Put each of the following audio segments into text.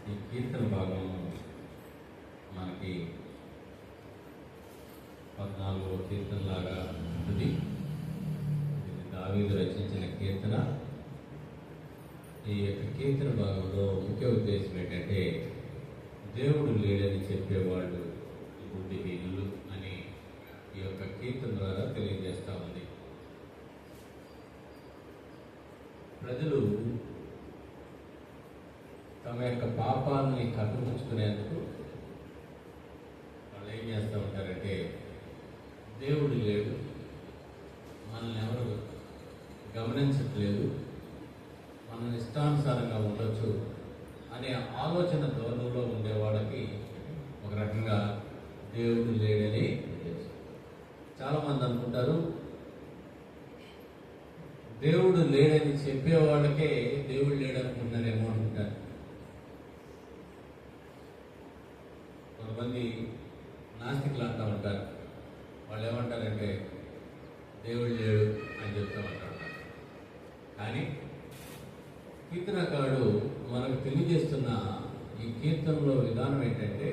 ఈ కీర్తన భాగం మనకి 14వ కీర్తన లాగా ఉంటుంది. ఇది దావీదు రచించిన కీర్తన. ఈ యొక్క కీర్తన భాగంలో ముఖ్య ఉద్దేశం ఏంటంటే, దేవుడు లేడని చెప్పేవాళ్ళు బుద్ధిహీనులు అని ఈ యొక్క కీర్తన ద్వారా తెలియజేస్తా ఉంది. ప్రజలు తమ యొక్క పాపాలని కప్పిపుచ్చుకునేందుకు వాళ్ళు ఏం చేస్తూ ఉంటారంటే, దేవుడు లేడు, మనల్ని ఎవరు గమనించట్లేదు, మన ఇష్టానుసారంగా ఉండొచ్చు అనే ఆలోచన ధోరణిలో ఉండే వాళ్ళకి ఒక రకంగా దేవుడు లేడని చాలామంది అనుకుంటారు. దేవుడు లేడని చెప్పేవాళ్ళకే దేవుడు లేడనుకుంటున్నారేమో అనుకుంటారు. కొంతమంది నాస్తికులు అంటూ ఉంటారు. వాళ్ళు ఏమంటారంటే దేవుడు లేడు అని చెప్తూ ఉంటారు. కానీ కీర్తనకారుడు మనకు తెలియజేస్తున్న ఈ కీర్తనలో విధానం ఏంటంటే,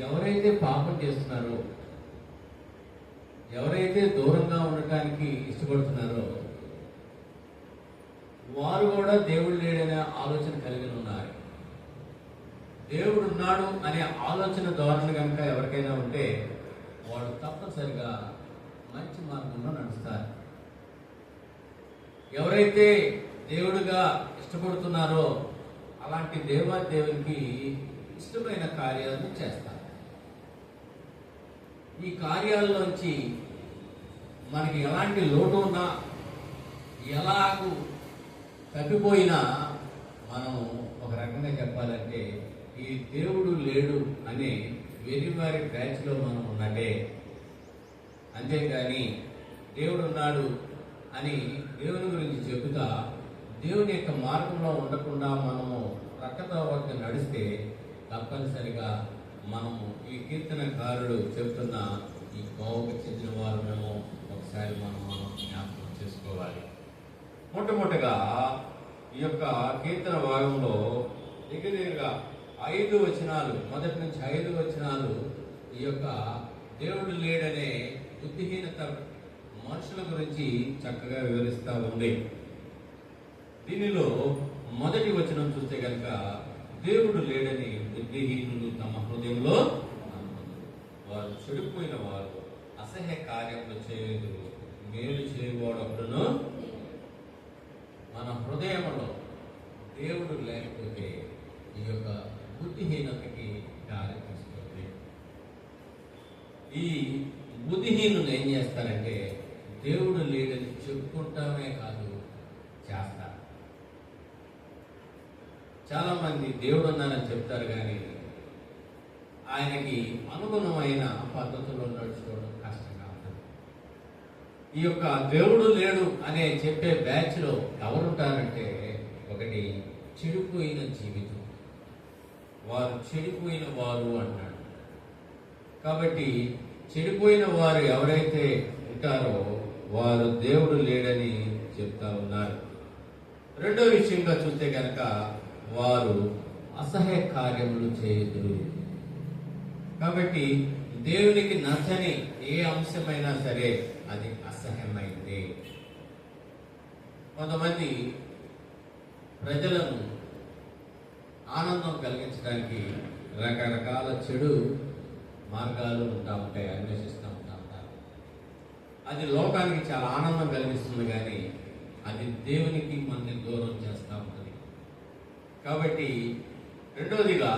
ఎవరైతే పాపం చేస్తున్నారో, ఎవరైతే దూరంగా ఉండటానికి ఇష్టపడుతున్నారో వారు కూడా దేవుడు లేడనే ఆలోచన కలిగి ఉన్నారు. దేవుడు ఉన్నాడు అనే ఆలోచన ధోరణి కనుక ఎవరికైనా ఉంటే వాడు తప్పనిసరిగా మంచి మార్గంలో నడుస్తారు. ఎవరైతే దేవుడిగా ఇష్టపడుతున్నారో అలాంటి దేవాదేవునికి ఇష్టమైన కార్యాలను చేస్తారు. ఈ కార్యాల్లోంచి మనకి ఎలాంటి లోటు ఉన్నా, ఎలాగూ తప్పిపోయినా, మనం ఒక రకంగా చెప్పాలంటే ఈ దేవుడు లేడు అనే వెరివారి బ్యాచ్లో మనం ఉన్నట్టే. అంతేకాని దేవుడు ఉన్నాడు అని దేవుని గురించి చెబుతా దేవుని యొక్క మార్గంలో ఉండకుండా మనము రక్కతోవకి నడిస్తే తప్పనిసరిగా మనము ఈ కీర్తనకారుడు చెబుతున్న ఈ కోవకు చెందిన వారమేమో ఒకసారి మనం జ్ఞాపకం చేసుకోవాలి. మొట్టమొదటిగా ఈ యొక్క కీర్తన భాగంలో దగ్గరగా 5 వచనాలు, మొదటి నుంచి 5 వచనాలు ఈ యొక్క దేవుడు లేడనే బుద్ధిహీనత మనుషుల గురించి చక్కగా వివరిస్తూ ఉంది. దీనిలో మొదటి వచనం చూస్తే కనుక, దేవుడు లేడని బుద్ధిహీనులు తమ హృదయంలో వారు చెడిపోయిన వారు అసహ్య కార్యములు చేయదు, మేలు చేయబోడప్పుడును. మన హృదయంలో దేవుడు లేకపోతే ఈ యొక్క బుద్ధిహీనతకి దారి తీస్తుంది. ఈ బుద్ధిహీనులు ఏం చేస్తారంటే, దేవుడు లేడని చెప్పుకుంటామే కాదు, చేస్తారు. చాలా మంది దేవుడు ఉన్నారని చెప్తారు, కానీ ఆయనకి అనుగుణమైన పద్ధతుల్లో నడుచుకోవడం కష్టంగా ఉంటుంది. ఈ యొక్క దేవుడు లేడు అనే చెప్పే బ్యాచ్లో ఎవరుంటారంటే, ఒకటి చెడిపోయిన జీవితం, వారు చెడిపోయిన వారు అంటాడు. కాబట్టి చెడిపోయిన వారు ఎవరైతే ఉంటారో వారు దేవుడు లేడని చెప్తా ఉన్నారు. రెండో విషయంగా చూస్తే కనుక, వారు అసహ్య కార్యములు చేయదురు. కాబట్టి దేవునికి నచ్చని ఏ అంశమైనా సరే అది అసహ్యమైంది. కొంతమంది ప్రజలను ఆనందం కలిగించడానికి రకరకాల చెడు మార్గాలు ఉంటాయి, అన్వేషిస్తూ ఉంటారు. అది లోకానికి చాలా ఆనందం కలిగిస్తుంది, కానీ అది దేవునికి మనల్ని దూరం చేస్తూ ఉంటుంది. కాబట్టి రెండోదిగా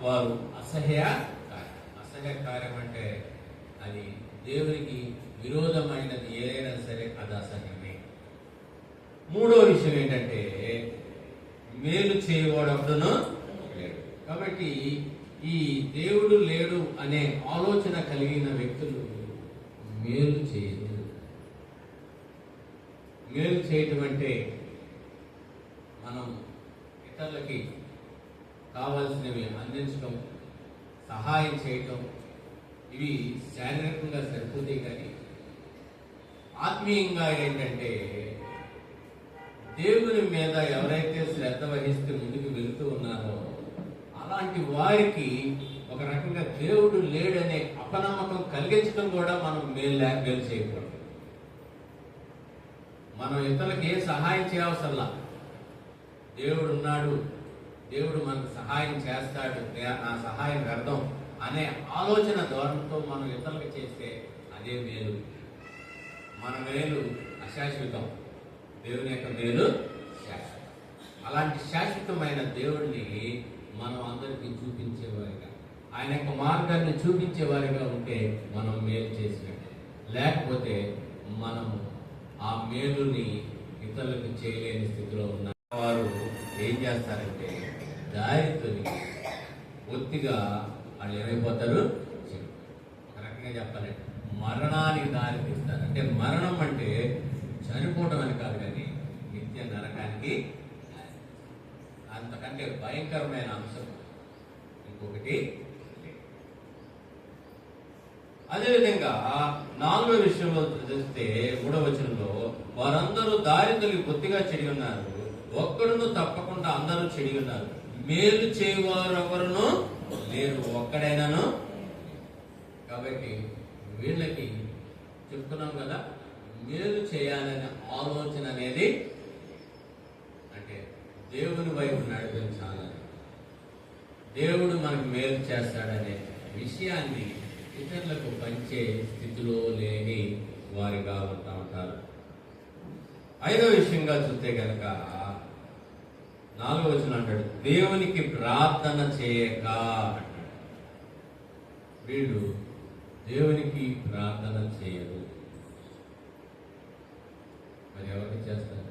వారు అసహ్య కార్యం అంటే అది దేవునికి విరోధమైనది ఏదైనా సరే అది అసహ్యమే. మూడో విషయం ఏంటంటే, మేలు చేయవాడప్పుడును లేడు. కాబట్టి ఈ దేవుడు లేడు అనే ఆలోచన కలిగిన వ్యక్తులు మేలు చేయదు. మేలు చేయటం అంటే మనం ఇతరులకి కావాల్సినవి అందించడం, సహాయం చేయటం, ఇవి శారీరకంగా సరిపోతాయి. కానీ ఆత్మీయంగా ఏంటంటే దేవుని మీద ఎవరైతే శ్రద్ధ వహిస్తే ముందుకు వెళుతూ ఉన్నారో అలాంటి వారికి ఒక రకంగా దేవుడు లేడనే అపనమ్మకం కలిగించడం కూడా మనం మేలు చేయకూడదు. మనం ఇతరులకు ఏ సహాయం చేయవసరంలా, దేవుడు ఉన్నాడు, దేవుడు మనకు సహాయం చేస్తాడు, నా సహాయం వ్యర్థం అనే ఆలోచన ధోరణితో మనం ఇతరులకు చేస్తే అదే మేలు. మన మేలు అశాశ్వతం, దేవుని యొక్క మేలు శాశ్వతం. అలాంటి శాశ్వతమైన దేవుడిని మనం అందరికీ చూపించేవారిగా, ఆయన యొక్క మార్గాన్ని చూపించేవారిగా ఉంటే మనం మేలు చేసినట్టే. లేకపోతే మనము ఆ మేలుని ఇతరులకు చేయలేని స్థితిలో ఉన్న వారు ఏం చేస్తారంటే దారితోని ఒత్తిగా వాళ్ళు ఏమైపోతారు, ఒక రకంగా చెప్పాలంటే మరణానికి దారి తీస్తారు. అంటే మరణం అంటే చనిపోవడం అని కాదు, కానీ నిత్య నరకానికి. అంతకంటే భయంకరమైన అంశం ఇంకొకటి. అదేవిధంగా 4వ విషయంలో చూస్తే 3వ వచనంలో వారందరూ దారి తొలగి కొద్దిగా చెడి ఉన్నారు, ఒక్కడును తప్పకుండా అందరూ చెడి ఉన్నారు, మేలు చేయవారు ఎవరును లేరు, ఒక్కడైనాను. కాబట్టి వీళ్ళకి చెప్తున్నాం కదా, మేలు చేయాలనే ఆలోచన అనేది అంటే దేవుని వైపు నడిపించాలని, దేవుడు మనకు మేలు చేస్తాడనే విషయాన్ని ఇతరులకు పంచే స్థితిలో లేని వారిగా ఉంటారు. 5వ విషయంగా చూస్తే కనుక 4వ వచనం అంటాడు, దేవునికి ప్రార్థన చేయక అంటాడు. వీళ్ళు దేవునికి ప్రార్థన చేయరు. మరి ఎవరికి చేస్తారు?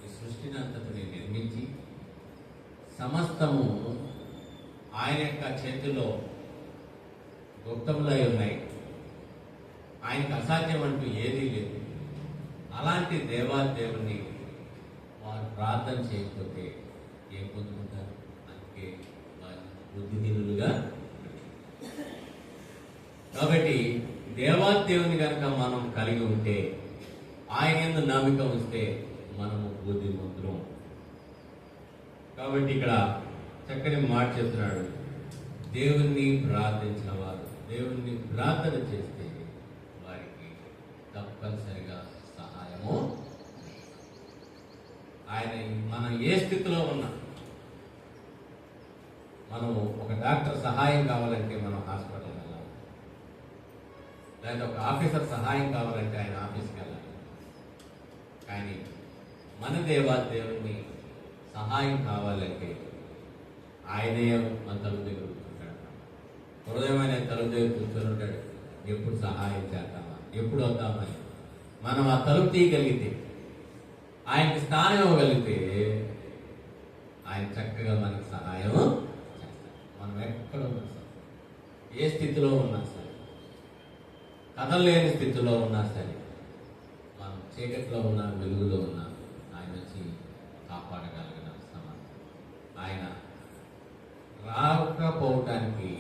ఈ సృష్టిని అంతటిని నిర్మించి సమస్తము ఆయన యొక్క చేతిలో గుప్తములై ఉన్నాయి, ఆయనకు అసాధ్యం అంటూ ఏదీ లేదు. అలాంటి దేవాదేవుని వారు ప్రార్థన చేయకపోతే ఏం పొందుకుంటారు? అందుకే వారు బుద్ధిహీనులుగా. కాబట్టి దేవాదేవుని కనుక మనం కలిగి ఉంటే, ఆయన యందు నమ్మిక ఉంచితే మనము బుద్ధిమంతులం. కాబట్టి ఇక్కడ చక్కని మాట చెప్తున్నాడు, దేవుణ్ణి ప్రార్థించిన వారు దేవుణ్ణి ప్రార్థన చేస్తే వారికి తప్పనిసరిగా సహాయము. ఆయన మనం ఏ స్థితిలో ఉన్నా, మనం ఒక డాక్టర్ సహాయం కావాలంటే మనం హాస్పిటల్కి వెళ్ళాలి, లేదా ఒక ఆఫీసర్ సహాయం కావాలంటే ఆయన ఆఫీస్కి వెళ్ళాలి. కానీ మన దేవుని సహాయం కావాలంటే ఆయనే మన తలుపు దగ్గర కూర్చుంటాడు, హృదయమైన తలుపు దగ్గర కూర్చొని ఉంటాడు. ఎప్పుడు సహాయం చేద్దామా, ఎప్పుడు వద్దామని మనం ఆ తలుపు తీయగలిగితే, ఆయనకి స్థానం ఇవ్వగలిగితే ఆయన చక్కగా మనకు సహాయం చేస్తాడు. మనం ఎక్కడ ఉన్నా సరే, ఏ స్థితిలో ఉన్నా సరే, కదలలేని స్థితిలో ఉన్నా సరే, మనం చీకట్లో ఉన్నా వెలుగులో ఉన్నా ఆయన వచ్చి కాపాడగలిగిన సమర్థం. ఆయన రాకపోవటానికి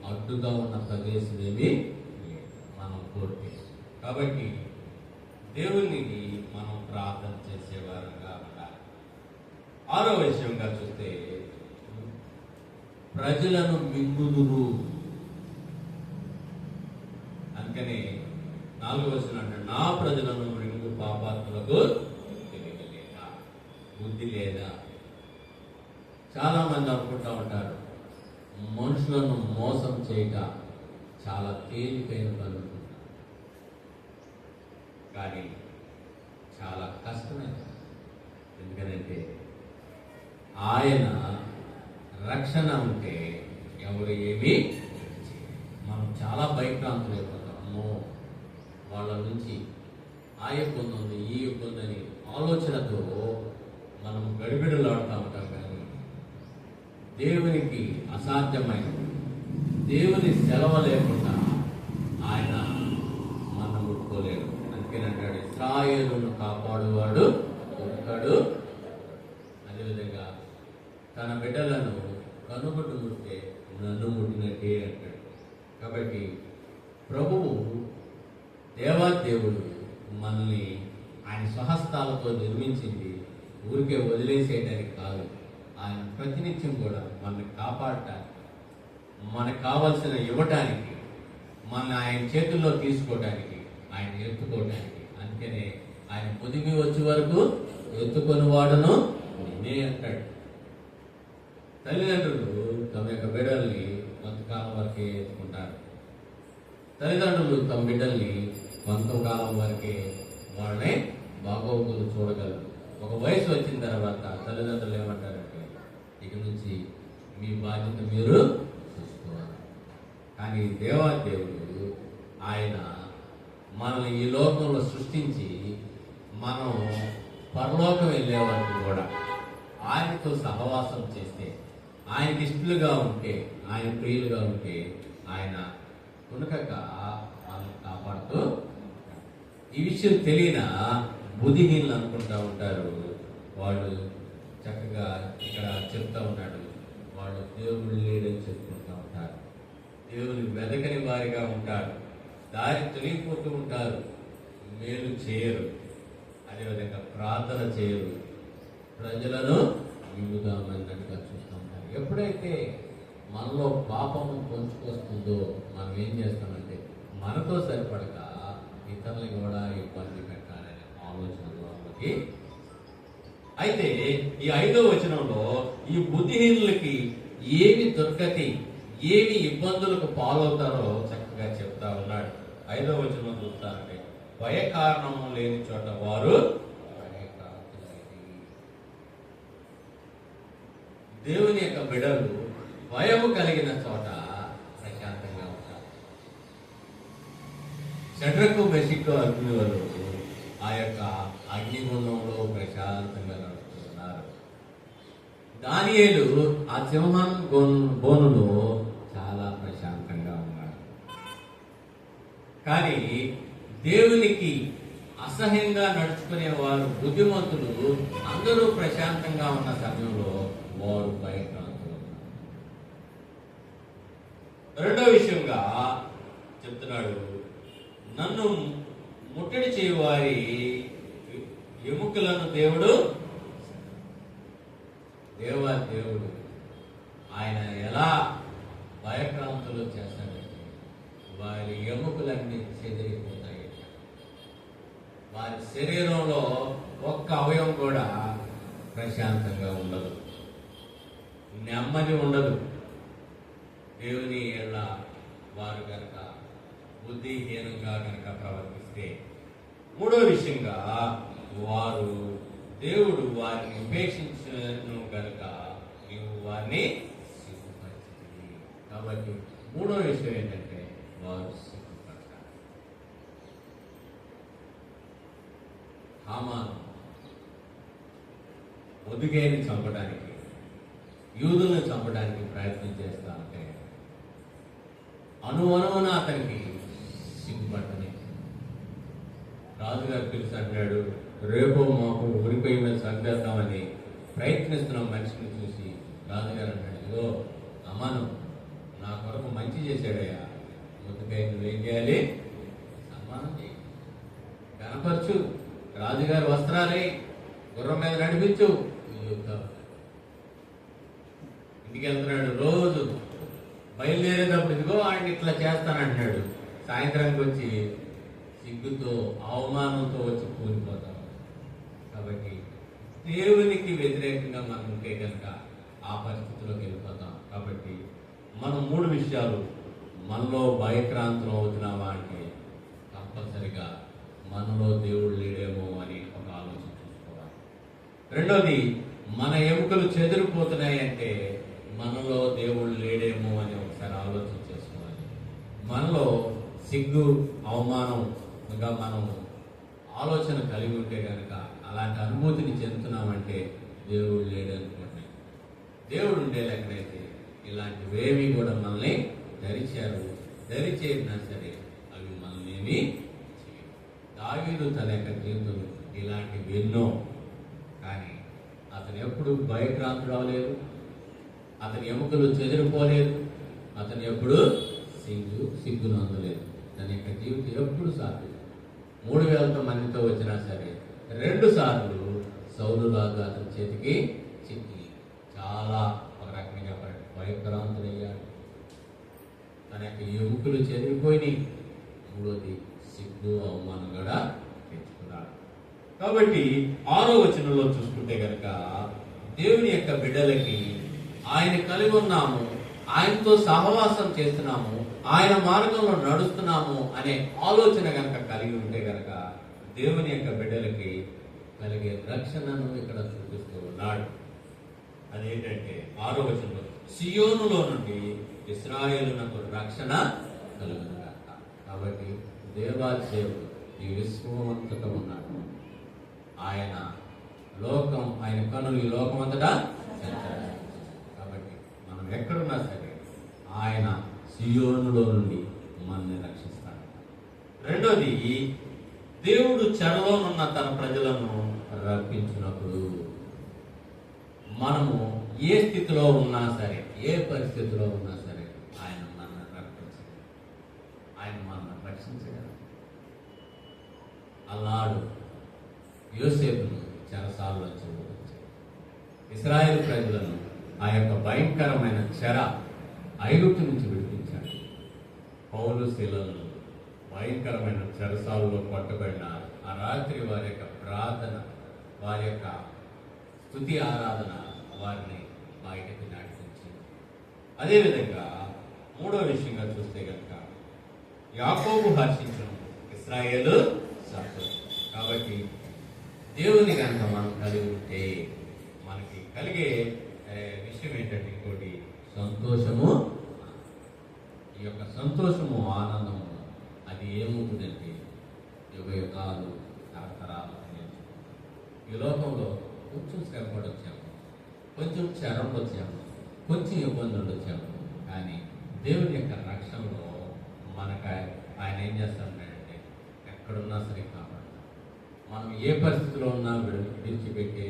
అడ్డుగా ఉన్న ప్రదేశం ఏమి మనం కోరితే. కాబట్టి దేవునికి మనం ప్రార్థన చేసేవారుగా ఉండాలి. 6వ విషయంగా చూస్తే ప్రజలను మింగుదురు. అందుకని 4వ వచనం అంటే, నా ప్రజలను మింగు పాపాత్ములకు తెలియలేదా, బుద్ధి లేదా. చాలా మంది అనుకుంటా ఉంటారు మనుషులను మోసం చేయట చాలా తేలికైన పని అనుకుంటారు, కానీ చాలా కష్టమైన. ఎందుకంటే ఆయన రక్షణ ఉంటే ఎవరు ఏమీ మనం చాలా భయభ్రాంతులు అయిపోతాం. అమ్మో వాళ్ళ నుంచి ఆ ఇబ్బంది ఉంది, ఈ ఇబ్బంది అని ఆలోచనతో మనం గడిబిడలాడుతూ ఉంటాం. కానీ దేవునికి అసాధ్యమైన, దేవుని సెలవు లేకుండా ఆయన మనం ముట్టుకోలేడు. అందుకేనంటాడు, ఇశ్రాయేలును కాపాడువాడు ఒక్కడు. అదేవిధంగా తన బిడ్డలను కనుగొట్టు ముట్టే నన్ను ముట్టినట్టే అంటాడు. కాబట్టి ప్రభువు దేవాదేవుడు మనల్ని ఆయన స్వహస్తాలతో నిర్మించింది ఊరికే వదిలేసేయడానికి కాదు, ఆయన ప్రతినిత్యం కూడా మనల్ని కాపాడటానికి, మనకు కావలసిన ఇవ్వటానికి, మన ఆయన చేతుల్లో తీసుకోవడానికి, ఆయన ఎత్తుకోవడానికి. అందుకనే ఆయన పొదిమి వచ్చే వరకు ఎత్తుకొని వాడును నేనే అంటాడు. తల్లిదండ్రులు తమ యొక్క బిడ్డల్ని కొంతకాలం వరకే ఎత్తుకుంటారు. తల్లిదండ్రులు తమ బిడ్డల్ని కొంతకాలం వరకే వాళ్ళని బాగోగులు చూడగలరు. ఒక వయసు వచ్చిన తర్వాత తల్లిదండ్రులు ఏమంటారంటే, ఇక నుంచి మీ బాధ్యత మీరు చూసుకోవాలి. కానీ దేవాదేవుడు ఆయన మనల్ని ఈ లోకంలో సృష్టించి మనం పరలోకం వెళ్ళే వరకు కూడా ఆయనతో సహవాసం చేస్తే, ఆయనకి ఇష్టలుగా ఉంటే, ఆయన ప్రియులుగా ఉంటే, ఆయన కునకక మనల్ని కాపాడుతూ. ఈ విషయం తెలియన బుద్ధిహీనులు అనుకుంటా ఉంటారు. వాళ్ళు చక్కగా ఇక్కడ చెప్తా ఉన్నాడు, వాళ్ళు దేవుడు లేడని చెప్పుకుంటూ ఉంటారు. దేవుని వెదకని వారిగా ఉంటారు, దారి తొలగిపోతూ ఉంటారు, మేలు చేయరు, అదేవిధంగా ప్రార్థన చేయరు, ప్రజలను వివిధమైనట్టుగా చూస్తూ ఉంటారు. ఎప్పుడైతే మనలో పాపము పొంచుకొస్తుందో మనం ఏం చేస్తామంటే, మనతో సరిపడక ఇతరులు కూడా ఇబ్బంది పెట్టాలనే ఆలోచనలోకి. అయితే ఈ 5వ వచనంలో ఈ బుద్ధిహీనులకి ఏమి దుర్గతి, ఏమి ఇబ్బందులకు పాలవుతారో చక్కగా చెప్తా ఉన్నాడు. 5వ వచనం చూస్తారంటే, భయ కారణము లేని చోట వారు దేవుని యొక్క బిడ్డలు భయము కలిగిన చోట ప్రశాంతంగా ఉంటారు. షడ్రకు మెషిక్కు అగ్నివలు ఆ యొక్క అగ్నిగుండంలో ప్రశాంతంగా నడుస్తున్నారు. దానియేలు ఆ సింహం బోనులో చాలా ప్రశాంతంగా ఉన్నాడు. కానీ దేవునికి అసహ్యంగా నడుచుకునే వారు, బుద్ధిమంతులు అందరూ ప్రశాంతంగా ఉన్న సమయంలో వారు భయక్రాంతులు. రెండో విషయంగా చెప్తున్నాడు, నన్ను ముట్టడి చేయువారి ఎముకలను దేవుడు ఆయన ఎలా భయక్రాంతులు చేస్తాడంటే, వారి ఎముకలన్నీ చెదిరిపోతాయి. వారి శరీరంలో ఒక్క అవయవం కూడా ప్రశాంతంగా ఉండదు, నెమ్మది ఉండదు. దేవుని ఎడల వారు కనుక బుద్ధిహీనంగా కనుక ప్రవర్తిస్తే. మూడో విషయంగా, వారు దేవుడు వారిని ఉపేక్షించను కనుక నీవు వారిని సిగ్గుపరిచింది. కాబట్టి మూడో విషయం ఏంటంటే, వారు సిగ్గుపడతారు. హామాను మొదుగేని చంపడానికి, యూదులను చంపడానికి ప్రయత్నం చేస్తా ఉంటే అనువనువున అతనికి సిగ్గుపడని. రాజుగారు పిలిచి అంటాడు, రేపో మాకు ఊరిపోయి మీద చంపేస్తామని ప్రయత్నిస్తున్నాం మనిషిని చూసి. రాజుగారు అంటాడు, ఇదో అమ్మాను నా కొరకు మంచి చేశాడయ్యా, ముద్దుకై నువ్వేం చేయాలి, సన్మానం చేయి, కనపరచు, రాజుగారి వస్త్రాలే, గుర్రం మీద నడిపించు. ఇంటికి వెళ్తున్నాడు, రోజు బయలుదేరేటప్పుడు ఇదిగో ఆయన ఇట్లా చేస్తానంటున్నాడు. సాయంత్రానికి వచ్చి సిగ్గుతో అవమానంతో వచ్చి కూలిపోతాం. కాబట్టి దేవునికి వ్యతిరేకంగా మనం ఉంటే కనుక ఆ పరిస్థితిలోకి వెళ్ళిపోతాం. కాబట్టి మనం 3 విషయాలు, మనలో భయక్రాంతులు అవుతున్నామా అంటే కంపల్సరిగా మనలో దేవుడు లేడేమో అని ఒక ఆలోచన చూసుకోవాలి. రెండోది, మన ఎముకలు చెదిరిపోతున్నాయి అంటే మనలో దేవుడు లేడేమో అని ఒకసారి ఆలోచన చేసుకోవాలి. మనలో సిగ్గు, అవమానంగా మనం ఆలోచన కలిగి ఉంటే కనుక, అలాంటి అనుభూతిని చెందుతున్నామంటే దేవుడు లేడనుకోండి. దేవుడు ఉండే లెక్కనైతే ఇలాంటివేమీ కూడా మనల్ని దరిచేరినా సరే అవి మనల్ని ఏమీ చేయవు. దావీదు తన యొక్క జీవితంలో ఇలాంటివి ఎన్నో, కానీ అతను ఎప్పుడు భయక్రాంతుడు అవ్వలేదు, అతని ఎముకలు చెదిరిపోలేదు, అతను ఎప్పుడు సిగ్గును అందలేదు. తన యొక్క జీవితం ఎప్పుడు సాధ్యం. 3,000 మందితో వచ్చినా సరే 2 సార్లు సౌలు రాజు అతని చేతికి చిక్కి చాలా ఒక రకంగా చెప్పాలంటే భయభ్రాంతులయ్యాడు. తన యొక్క ఎముకలు చెదిరిపోయినాయి. మూడోది సిగ్గు అవమానం కూడా తెచ్చుకున్నాడు. కాబట్టి 6వ వచనంలో చూసుకుంటే కనుక దేవుని యొక్క బిడ్డలకి ఆయన కలిగి ఉన్నాము, ఆయనతో సహవాసం చేస్తున్నాము, ఆయన మార్గంలో నడుస్తున్నాము అనే ఆలోచన కనుక కలిగి ఉంటే కనుక దేవుని యొక్క బిడ్డలకి కలిగే రక్షణను ఇక్కడ చూపిస్తూ ఉన్నాడు. అదేంటంటే 6వ వచనంలో సియోనులో నుండి ఇశ్రాయేలునకు రక్షణ కలుగునుగాక. కాబట్టి దేవాది దేవుడు ఈ విశ్వమంతటా ఉన్నాడు. ఆయన లోకం, ఆయన కనులు ఈ లోకం అంతటా సంచరించాడు. కాబట్టి మనం ఎక్కడున్నా సరే ఆయన సియోనులో నుండి మనల్ని రక్షిస్తాడు. రెండోది, దేవుడు చెరలోనున్న తన ప్రజలను రప్పించినప్పుడు మనము ఏ స్థితిలో ఉన్నా సరే, ఏ పరిస్థితిలో ఉన్నా సరే ఆయన మనల్ని రక్షించగలడు, ఆయన మనల్ని రక్షించగలడు. అన్నాడు యోసేపును చెరసాలలో చూడవచ్చు. ఇశ్రాయేలు ప్రజలను ఆ యొక్క భయంకరమైన చెర ఐగుప్తు నుంచి విడిపించాడు. పౌలు శీలను భయంకరమైన చెరసాలలో పట్టబడిన ఆ రాత్రి వారి యొక్క ప్రార్థన, వారి యొక్క స్తుతి ఆరాధన వారిని బయటకు నడిపించింది. అదేవిధంగా 3వ విషయంగా చూస్తే కనుక యాకోబు హర్షించను, ఇశ్రాయేలు సంతోషం. కాబట్టి దేవుని కనుక మనం కలిగి ఉంటే మనకి కలిగే విషయం ఏంటంటే ఇంకోటి సంతోషము. ఈ యొక్క సంతోషము, ఆనందము అది ఏమవుతుందంటే యుగ యుగాలు తరతరాలు అనేది. ఈ లోకంలో కొంచెం శ్రమపడి వచ్చాము, కొంచెం క్షరం వచ్చాము, కొంచెం ఇబ్బందులు వచ్చాము. కానీ దేవుని యొక్క రక్షణలో మనకు ఆయన ఏం చేస్తాడంటే ఎక్కడున్నా సరే కాపాడు. మనం ఏ పరిస్థితిలో ఉన్నా విడిచిపెట్టే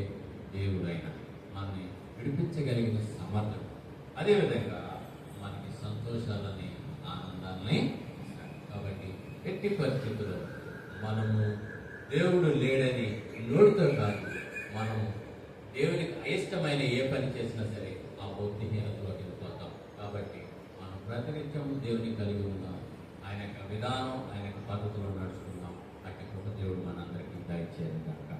దేవుడు అయినా మనల్ని విడిపించగలిగిన సమర్థత. అదేవిధంగా మనకి సంతోషాలని, ఆనందాలని. కాబట్టి ఎట్టి పరిస్థితుల్లో మనము దేవుడు లేడని నోటితో కాదు, మనము దేవునికి అయిష్టమైన ఏ పని చేసినా సరే ఆ బౌద్ధిహీనతలోకి వెళ్ళిపోతాం. కాబట్టి మనం ప్రతినిత్యము దేవుని కలిగి ఉన్నాం, ఆయన యొక్క విధానం, ఆయన యొక్క పద్ధతిలో నడుచుకుందాం. అట్టి కృప దేవుడు మనందరికీ దయచేయను గాక.